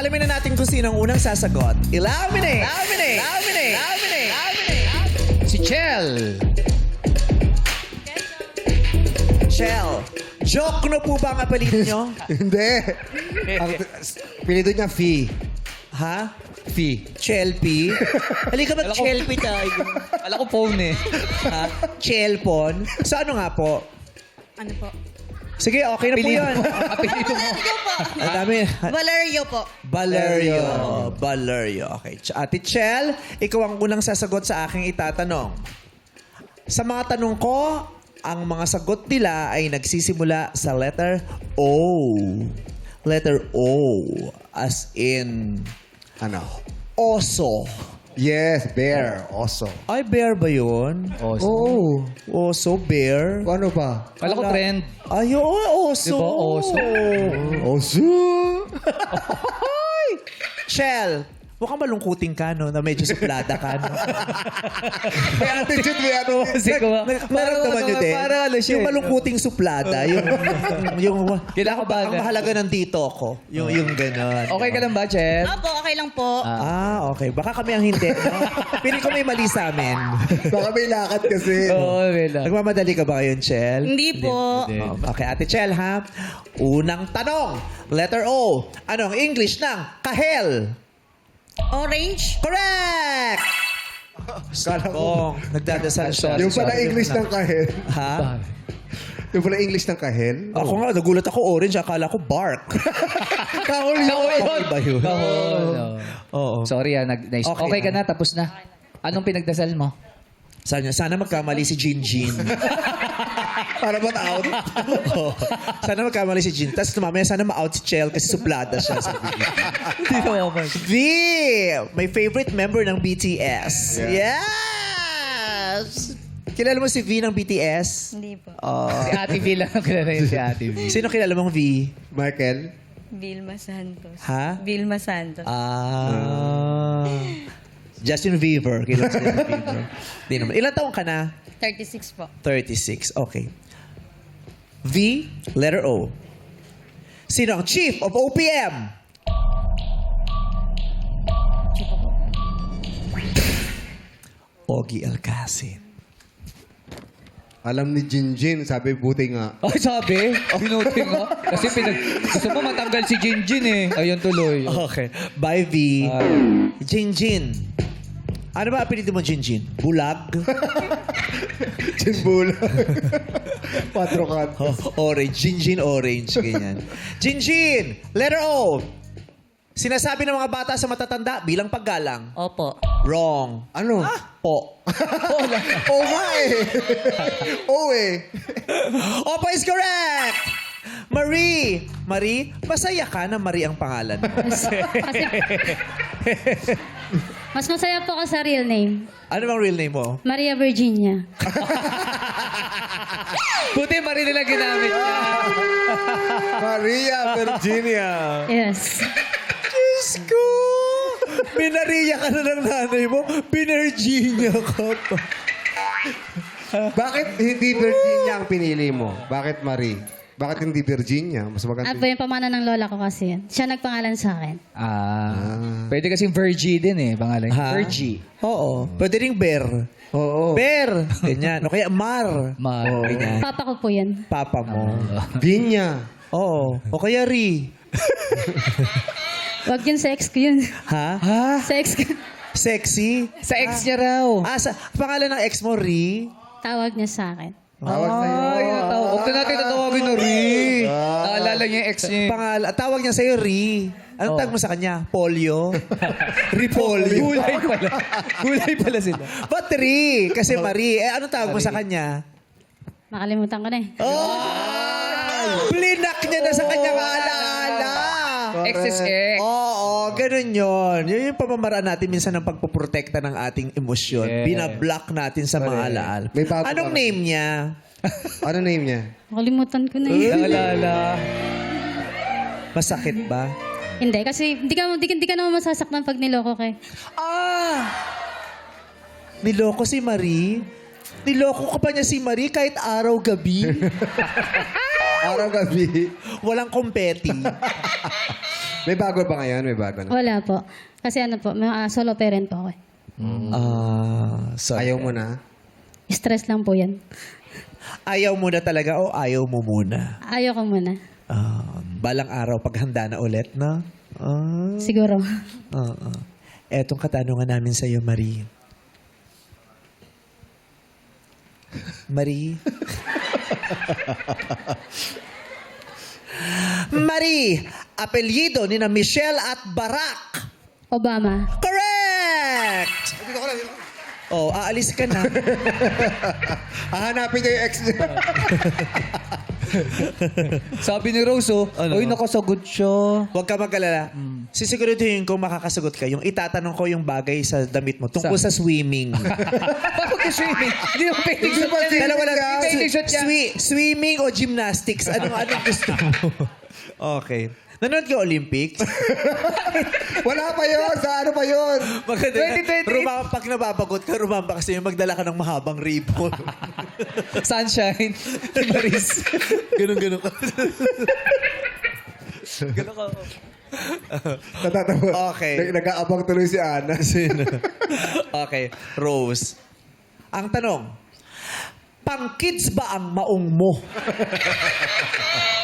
Alamin na natin kung sino ang unang sasagot. Illuminate! Si Chel. Shell, joke no po ba ang apelido nyo? Hindi. Ang pinito niya, Fee. Ha? Fee. Chelpy? Halika ba Chelpy tayo? Kala ko phone eh. Ha? Chelpon? So ano nga po? Ano po? Sige, okay na po yun. Apelido mo. Valerio po. Ang dami. Valerio po. Valerio. Okay. Ate Chel, ikaw ang unang sasagot sa aking itatanong. Sa mga tanong ko, ang mga sagot nila ay nagsisimula sa letter O. Letter O. As in, Ano? oso. Yes, bear. Also. Ay, bear ba yun? Oh. Oso, bear. Ano pa? Kala ko trend. Ay, oo, oso. Diba, oso? Oso. Chel, mukhang malungkuting ka, no? Na medyo suplada ka, no? May attitude, may ano. Nararamdaman nyo din? Parang ano siya Yung eh. malungkuting suplada. yung Kinakabagan. ang mahalaga nandito ako. Yung gano'n. Okay ka lang ba, Chel? Opo, okay lang po. Okay. Baka kami ang hindi. No? Pili ko may mali sa amin. Baka may lakad kasi. Oo, okay lang. Nagmamadali ka ba ngayon, Chel? Hindi po. Okay, Ate Chel, ha? Unang tanong. Letter O. Anong English ng kahel? Orange? Correct! Kala ko. Kung nagdadasal siya. Yung pala English ng kahel. Ha? Yung pala English ng kahel. Ako nga, nagulat ako orange. Akala ko bark. Kahol yun. Okay ba yun? Kahol. Oo. Sorry nice. Okay Okay ka na, tapos na. Anong pinagdasal mo? Sana magkamali si Jinjin. Para ba't out? Oo. Sana magkamali si Jin. Tapos mamaya sana ma-out si Chel kasi suplada siya. Sabi niya. Hindi naman. V! My favorite member ng BTS. Yes! Kilala mo si V ng BTS? Hindi po. Si Ate V lang ang kilala yun, si Ate V. Sino kilala mong V? Michael? Vilma Santos. Ha? Vilma Santos. Justin Bieber. Kilala si Justin Bieber. Di naman. Ilan taong ka na? 36 po. 36. Okay. V, letter O. Sino ang Chief of OPM? Ogie Alcacid. Alam ni Jinjin, sabi buti nga. Ay, sabi? Binuti nga. Kasi gusto mo matanggal si Jinjin eh. Ayun tuloy. Okay. By V. Jinjin. Ano ba apelido mo, Jinjin? Bulag? Jinbula. Patro kat. Orange. Jinjin orange. Ganyan. Jinjin! Letter O. Sinasabi ng mga bata sa matatanda bilang paggalang. Opo. Wrong. Ano? Po. Oo nga eh. Oo eh. Opo is correct! Marie! Marie, masaya ka na Marie ang pangalan mo. Kasi, mas masaya po ako sa real name. Ano bang real name mo? Maria Virginia. Buti pa rin nila ginamit niya. Maria Virginia. Yes. Diyos ko! Binariya ka na ng nanay mo. Binerginia ka pa. Bakit hindi Virginia ang pinili mo? Bakit Marie? Bakit hindi Virginia? Mas maganda. Aba yung pamana ng lola ko kasi yan. Siya nagpangalan sa akin. Pwede kasing Virgie din eh, pangalan. Ha? Virgie. Oo. Pwede ring Bear. Oo. Bear! Ganyan. O kaya Mar. Mar. Oo, ganyan. Papa ko po yan. Papa mo. Vinya. Oo. O kaya Ri. Wag yun sa ex ko yun. Ha? Sa ex ko. Sexy? Sa ex niya raw. Pangalan ng ex mo, Ri? Tawag niya sa akin. Tawag sa'yo. Ay, natawag. Huwag na natin tatawagin na Ri. Naalala niya yung ex niya. Tawag niya sa'yo, Ri. Anong tag mo sa kanya? Polio? Ripolyo? Gulay pala. Gulay pala sila. Ba't Ri? Kasi Marie. Anong tawag mo sa kanya? Nakalimutan ko na eh. Oh! Blinak niya na sa kanyang alaala. Ex is ex. Oo, ganun yun. Yun yung pamamaraan natin minsan ng pagpoprotekta ng ating emosyon. Yes. Binablock natin sa mga alaala. May bago Anong pa- name niya? Ano name niya? Nakalimutan ko na eh. Naalala. Masakit ba? Hindi, kasi hindi ka naman masasaktan pag niloko ka eh. Niloko si Marie? Niloko ka pa niya si Marie kahit araw-gabi? Araw-gabi. Walang kompeti. May bago ba ngayon? May bago na. Wala po. Kasi ano po, solo parent po ako eh. So, Ayaw mo na? Stress lang po yan. ayaw mo na talaga o ayaw mo muna? Ayaw ko muna. Balang araw paghanda na ulit, no? Siguro. Etong katanungan namin sa iyo, Marie. Marie? Marie, apelyido ni na Michelle at Barack. Obama. Correct! Oh, aalis ka na. Hahanapin niya yung ex niya. Sabi ni Rose, Ano? uy, nakasagot siya. Huwag ka mag-alala. Sisiguraduhin ko makakasagot ka. Yung itatanong ko yung bagay sa damit mo tungkol sa swimming. Bakit ka swimming? Hindi mo pwedeng shot yan. Dalawa lang. Hindi pwedeng shot yan. Swimming o gymnastics? Anong gusto mo? Okay. Nanonood ka Olympics? Wala pa yun. Sa ano pa yun? Maganda. 2020. Pag nababagot ka, rumamba kasi magdala ka ng mahabang ribbon. Sunshine. Maris. Ganun ka. Ganun ka. Natatawa. Okay. Nag-aabang tuloy si Ana. Okay. Rose. Ang tanong, pang-kids ba ang maong mo?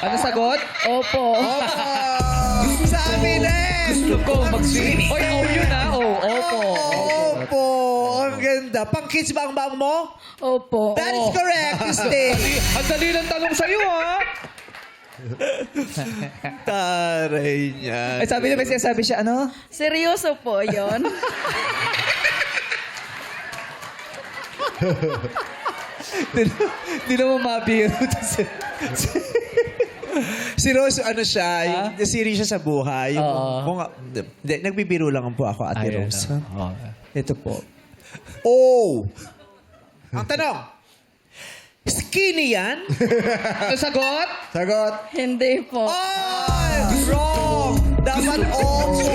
Ano sagot? Opo. Sabi next! Gusto ko mag-swimming. Oy, yun ha. Opo. Opo. Ang ganda. Pang-kids ba ang maong mo? Opo. That is correct, Stay. Ang dali lang tanong sa'yo, ha? Taray niya. Ay, sabi niya, may sinasabi siya, ano? Seryoso po yon. Hindi naman mabiro. Si Rose, ano siya, yung serious siya sa buhay. Yung, hindi, nagbibiro lang po ako, Ate Rose. Ito po. Oh! Ang tanong, skinny yan? Ano sagot? Sagot. Hindi po. Ay! Wrong! Dapat opo.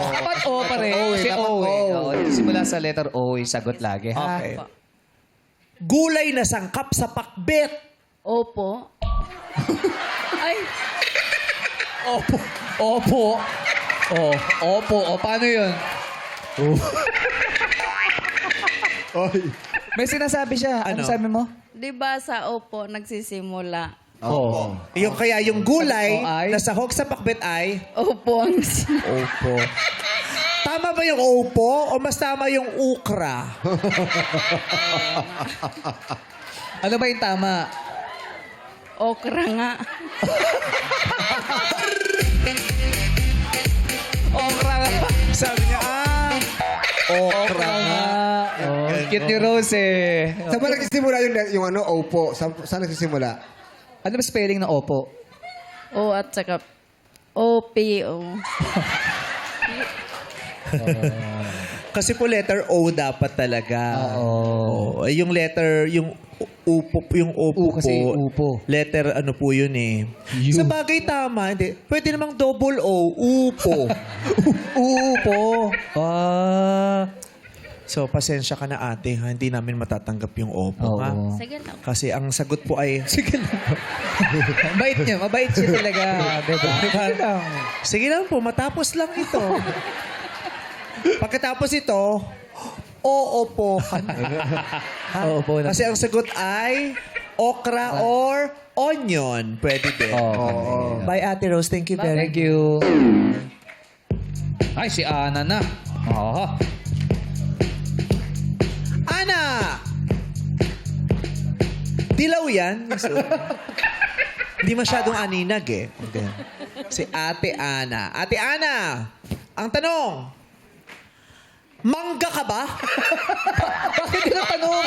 Dapat O pa rin. Si dapat O eh. O. Oo, simula sa letter O, sagot lagi. Ha? Okay. Gulay na sangkap sa pakbet. Opo. Ay, Opo. Opo. Opo. O, paano yun? Oy. May sinasabi siya. Ano, Ano? sabi mo? di ba sa opo nagsisimula? Oo. Yung kaya yung gulay O ay? na sahog sa pakbet ay Opo ang opo. Tama ba yung opo o mas tama yung ukra? Ano ba yung tama? okra nga. Okra nga. Sabi niya, okra nga. Oh, cute ni Rose eh. Saan ba nagsisimula yung ano, Opo? Saan nagsisimula? Ano ba spelling ng Opo? O at saka O-P-O. Kasi po letter O dapat talaga. Oo. Yung letter, yung upo, yung opo U kasi po. upo. Letter ano po yun eh. U. Sa bagay tama, hindi. Pwede namang double O, upo. Upo. So, pasensya ka na ate, ha? Hindi namin matatanggap yung opo, ha? Oo. Sige lang. Kasi ang sagot po ay... Sige lang. Mabait niya. Mabait siya talaga. Diba? Sige lang. Sige lang po, matapos lang ito. Pagkatapos ito, oo po. Opo. Kasi ang sagot ay okra or onion. Pwede din. Oo. Bye, Ate Rose. Thank you very Thank you. Ay, si Ana na. Oo. Ana! Dilaw yan. Hindi masyadong aninag eh. Okay. Si Ate Ana. Ate Ana, ang tanong, mangga ka ba? Bakit yun ang tanong?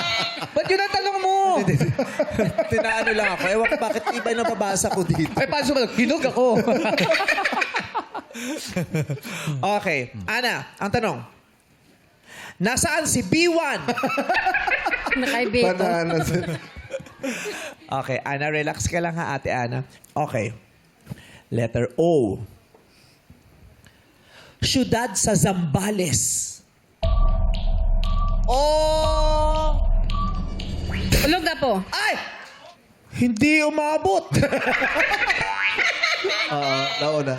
Ba't yun ang tanong mo? Tinaano lang ako. Ewan ko bakit iba yung nababasa ko dito. Ay, paano sumalag? Hinog ako. Okay. Ana, ang tanong, nasaan si B1? Nakaibeto. Banana. Okay, Ana, relax ka lang ha, Ate Ana. Okay. Letter O. Syudad sa Zambales. Oh! Ulog na po. Ay! Hindi umabot. Oo, nauna.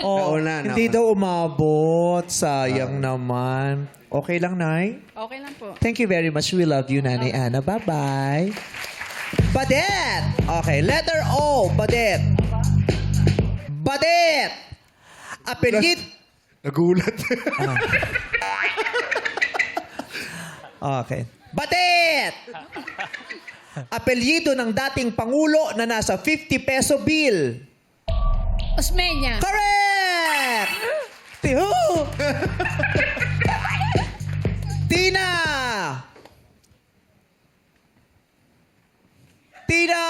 Oh, Nauna. hindi daw umabot. Sayang naman. Okay lang, Nay? Okay lang po. Thank you very much. We love you, Nanay Ana. Bye-bye. Badet! Okay, letter O. Badet. Badet! Apelid... Nagulat. Okay. Badet! Apelyido ng dating Pangulo na nasa 50 peso bill. Osmeña. Correct! Tihu! Tina! Tina!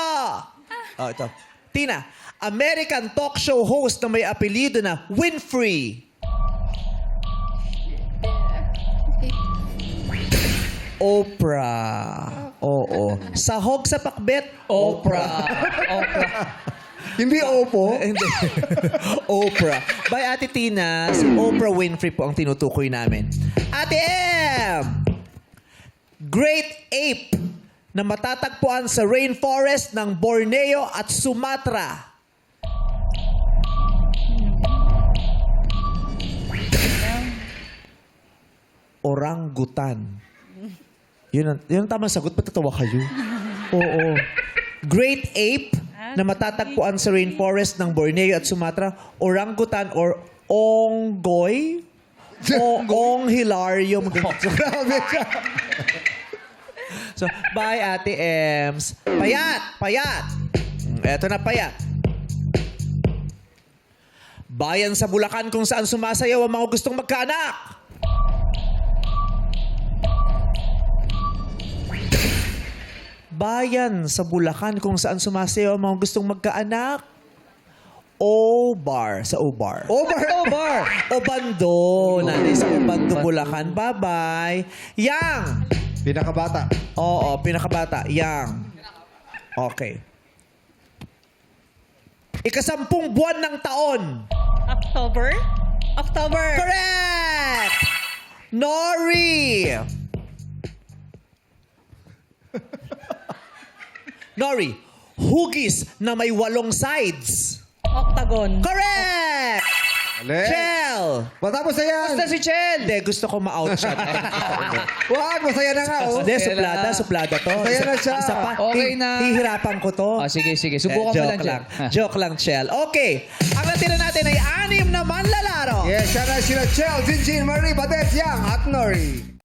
Oh, ito. Tina, American talk show host na may apelyido na Winfrey. Oprah. Oo. Sahog sa pakbet, Oprah. Hindi opo. Hindi. Oprah. By Ate Tina, si Oprah Winfrey po ang tinutukoy namin. Ate M! Great ape na matatagpuan sa rainforest ng Borneo at Sumatra. Orangutan. Yun ang tamang sagot. Patatawa kayo. Oo. Great ape na matatagpuan sa rainforest ng Borneo at Sumatra. Orangutan or onggoy. Onghilarium. Grabe siya. So, bye, Ate Ems. Payat! Payat! Eto na, payat. Bayan sa Bulacan kung saan sumasayaw ang mga gustong magkaanak. Bayan sa Bulacan kung saan sumasayaw ang mga gustong magkaanak. O-bar. Sa O-bar. Over. Over. Obando. Nanay sa Obando, Bulacan. Bye-bye. Yang! Pinakabata. Oo, pinakabata. Yang. Okay. Ikasampung buwan ng taon. October? October. Correct! Nori! Nori, hugis na may 8 sides. Octagon. Correct! Ale. Chel! Matapos na yan. Basta si Chel! Hindi, gusto ko ma-outshot. Wag, masaya na nga. Oh. Hindi, suplada to. Masaya na siya. Isa pa. Okay na. Hihirapan ko to. Sige. Subukan mo joke lang lang. dyan. Joke lang, Chel. Okay. Ang natira natin ay 6 na manlalaro. Yes, siya na sila Chel, Jinjin, Marie, Badet, Yang, at Nori.